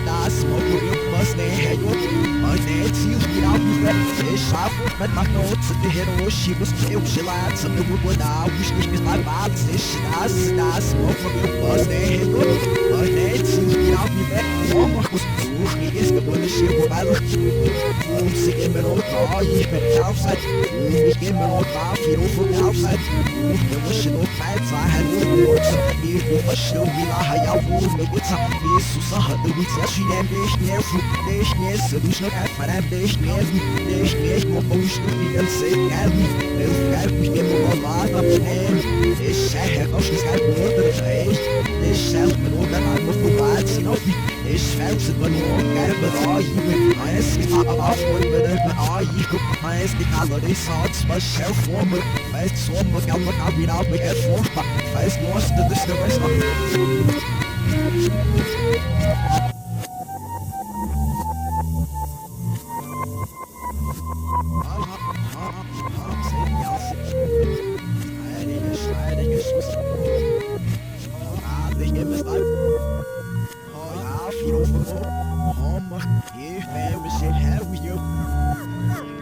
das, was ne hey was ne till you know is sharp but my notes the hero she was still she lied some the wood now wish nicht my vibes das was ne hey was ne till you know was du ist geworden sie weil sie immer noch da ich bin outside ich geh mir noch da für auf outside wir müssen noch mal zwei ich was du wie la ja wo mit jetzt Jesus hat du sehr schön nicht mehr nicht mehr so du schon einfach nicht mehr ich muss die ganze Zeit ich geh mir noch mal ich sag auch nicht kein Wort ich sag mir nur dann muss du warten auf ich fällt aber nur gelbe Augen weiß ich aber auf und mit Augen weiß ich also die Sorts was schau vor mir weiß so was kann man auch wieder auf mich vor weiß nur das ist der Rest Oh, yeah, man, we should have you.